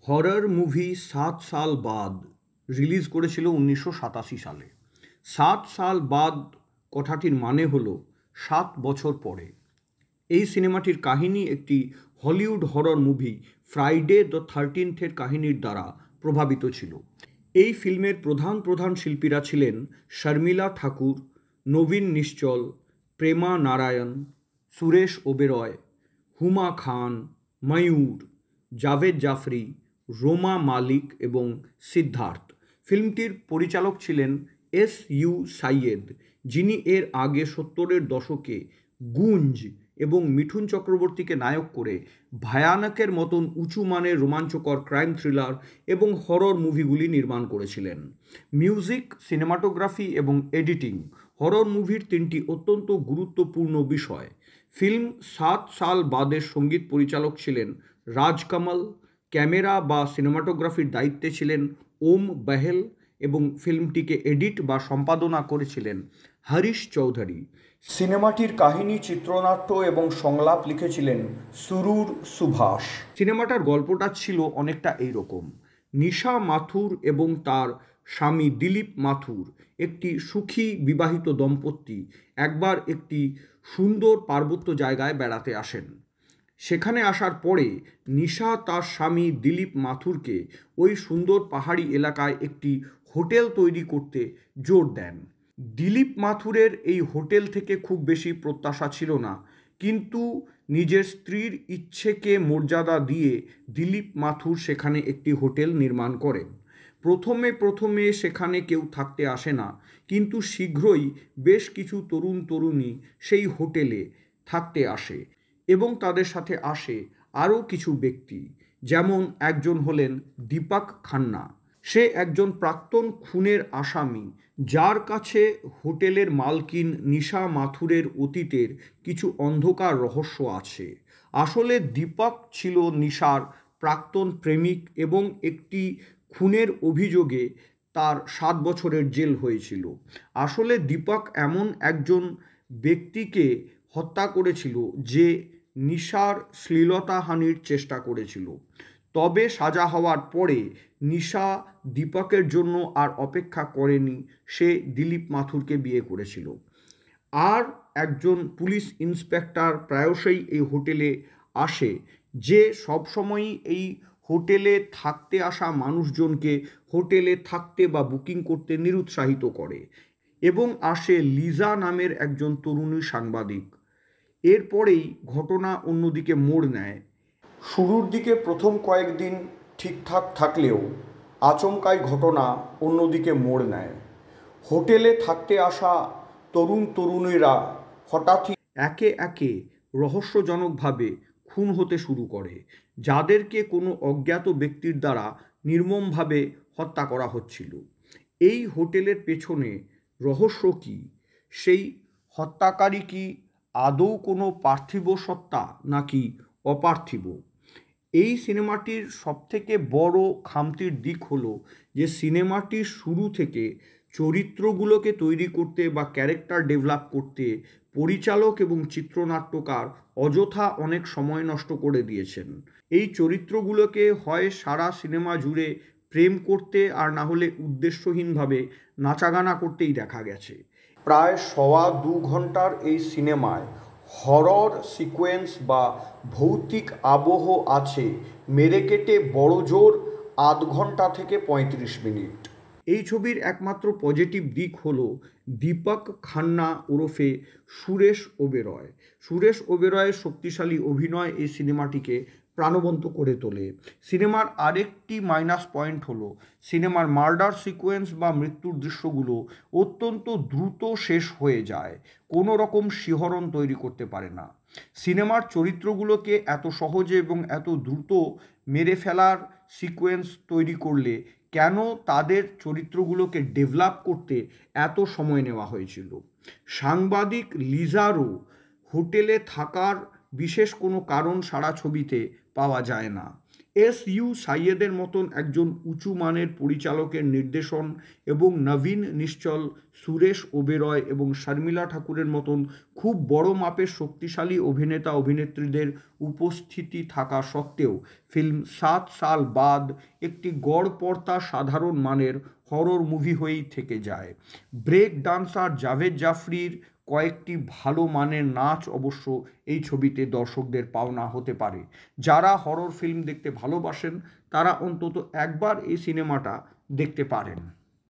Horror movie ৭ সাল বাদ release করেছিল ১৯৮৭ সালে। ৭ সাল বাদ কথাটির মানে হলো ৭ বছর পরে। এই সিনেমাটির কাহিনী একটি Hollywood horror movie Friday the 13th কাহিনীর দ্বারা প্রভাবিত ছিল। এই ফিল্মের প্রধান শিল্পীরা ছিলেন শর্মিলা ঠাকুর, নবীন নিশ্চল, প্রেমা নারায়ণ, সুরেশ ওবেরয়, হুমা খান, ময়ূর, জাভেদ জাফরি, রোমা মালিক এবং সিদ্ধার্থ। ফিল্মটির পরিচালক ছিলেন এস.ইউ. সাইয়েদ, যিনি এর আগে 70-এর দশকে গুঞ্জ এবং মিঠুন চক্রবর্তীকে নায়ক করে ভয়ানকের মতন উঁচু মানের রোমাঞ্চকর ক্রাইম থ্রিলার এবং হরর মুভিগুলি নির্মাণ করেছিলেন। মিউজিক, সিনেমাটোগ্রাফি এবং এডিটিং হরর মুভির তিনটি অত্যন্ত গুরুত্বপূর্ণ বিষয়। ফিল্ম ৭ সাল বাদের সঙ্গীত পরিচালক ছিলেন রাজকমল, ক্যামেরা বা সিনেমাটোগ্রাফির দায়িত্বে ছিলেন ওম বেহেল এবং ফিল্মটিকে এডিট বা সম্পাদনা করেছিলেন হরিশ চৌধুরী। সিনেমাটির কাহিনী, চিত্রনাট্য এবং সংলাপ লিখেছিলেন সুরুর সুভাষ। সিনেমাটার গল্পটা ছিল অনেকটা এইরকম। নিশা মাথুর এবং তার স্বামী দিলীপ মাথুর, একটি সুখী বিবাহিত দম্পতি, একবার একটি সুন্দর পার্বত্য জায়গায় বেড়াতে আসেন। সেখানে আসার পরে নিশা তার স্বামী দিলীপ মাথুরকে ওই সুন্দর পাহাড়ি এলাকায় একটি হোটেল তৈরি করতে জোর দেন। দিলীপ মাথুরের এই হোটেল থেকে খুব বেশি প্রত্যাশা ছিল না, কিন্তু নিজের স্ত্রীর ইচ্ছেকে মর্যাদা দিয়ে দিলীপ মাথুর সেখানে একটি হোটেল নির্মাণ করেন। প্রথমে সেখানে কেউ থাকতে আসে না, কিন্তু শীঘ্রই বেশ কিছু তরুণী সেই হোটেলে থাকতে আসে এবং তাদের সাথে আসে আরও কিছু ব্যক্তি, যেমন একজন হলেন দীপক খান্না। সে একজন প্রাক্তন খুনের আসামি, যার কাছে হোটেলের মালকিন নিশা মাথুরের অতীতের কিছু অন্ধকার রহস্য আছে। আসলে দীপক ছিল নিশার প্রাক্তন প্রেমিক এবং একটি খুনের অভিযোগে তার ৭ বছরের জেল হয়েছিল। আসলে দীপক এমন একজন ব্যক্তিকে হত্যা করেছিল যে নিশার শ্লীলতাহানির চেষ্টা করেছিল। তবে সাজা হওয়ার পরে নিশা দীপকের জন্য আর অপেক্ষা করেনি, সে দিলীপ মাথুরকে বিয়ে করেছিল। আর একজন পুলিশ ইন্সপেক্টর প্রায়শই এই হোটেলে আসে, যে সবসময়ই এই হোটেলে থাকতে আসা মানুষজনকে হোটেলে থাকতে বা বুকিং করতে নিরুৎসাহিত করে। এবং আসে লিজা নামের একজন তরুণী সাংবাদিক। এরপরেই ঘটনা অন্যদিকে মোড় নেয়। শুরুর দিকে প্রথম কয়েকদিন ঠিকঠাক থাকলেও আচমকাই ঘটনা অন্যদিকে মোড় নেয়। হোটেলে থাকতে আসা তরুণীরা হঠাৎই একে একে রহস্যজনকভাবে খুন হতে শুরু করে, যাদেরকে কোনো অজ্ঞাত ব্যক্তির দ্বারা নির্মমভাবে হত্যা করা হচ্ছিল। এই হোটেলের পেছনে রহস্য কী? সেই হত্যাকারী কি আদৌ কোনো পার্থিব সত্তা নাকি অপার্থিব? এই সিনেমাটির সবথেকে বড় খামতির দিক হলো যে সিনেমাটির শুরু থেকে চরিত্রগুলোকে তৈরি করতে বা ক্যারেক্টার ডেভেলপ করতে পরিচালক এবং চিত্রনাট্যকার অযথা অনেক সময় নষ্ট করে দিয়েছেন। এই চরিত্রগুলোকে হয় সারা সিনেমা জুড়ে প্রেম করতে, আর না হলে উদ্দেশ্যহীনভাবে নাচাগানা করতেই দেখা গেছে। প্রায় ১.২ ঘন্টার এই সিনেমায় হরর সিকোয়েন্স বা ভৌতিক আবহ আছে মেরেকেটে বড়জোর আধ ঘন্টা থেকে ৩৫ মিনিট। এই ছবির একমাত্র পজিটিভ দিক হলো দীপক খান্না ওরফে সুরেশ ওবেরয়। সুরেশ ওবেরয়ের শক্তিশালী অভিনয় এই সিনেমাটিকে প্রাণবন্ত করে তোলে। সিনেমার আরেকটি মাইনাস পয়েন্ট হলো সিনেমার মার্ডার সিকোয়েন্স বা মৃত্যুর দৃশ্যগুলো অত্যন্ত দ্রুত শেষ হয়ে যায়, কোনো রকম শিহরণ তৈরি করতে পারে না। সিনেমার চরিত্রগুলোকে এত সহজে এবং এত দ্রুত মেরে ফেলার সিকোয়েন্স তৈরি করলে কেন তাদের চরিত্রগুলোকে ডেভেলপ করতে এত সময় নেওয়া হয়েছিল? সাংবাদিক লিজারও হোটেলে থাকার বিশেষ কোনো কারণ সারা ছবিতে পাওয়া যায় না। এস.ইউ. সাইয়েদের মতন একজন উঁচু মানের পরিচালকের নির্দেশন এবং নবীন নিশ্চল, সুরেশ ওবেরয় এবং শর্মিলা ঠাকুরের মতন খুব বড় মাপের শক্তিশালী অভিনেতা অভিনেত্রীদের উপস্থিতি থাকা সত্ত্বেও ফিল্ম ৭ সাল বাদ একটি গড়পড়তা সাধারণ মানের হরর মুভি হয়েই থেকে যায়। ব্রেক ডান্সার জাভেদ জাফরির কয়েকটি ভালো মানের নাচ অবশ্য এই ছবিতে দর্শকদের পাওনা হতে পারে। যারা হরর ফিল্ম দেখতে ভালোবাসেন তারা অন্তত একবার এই সিনেমাটা দেখতে পারেন।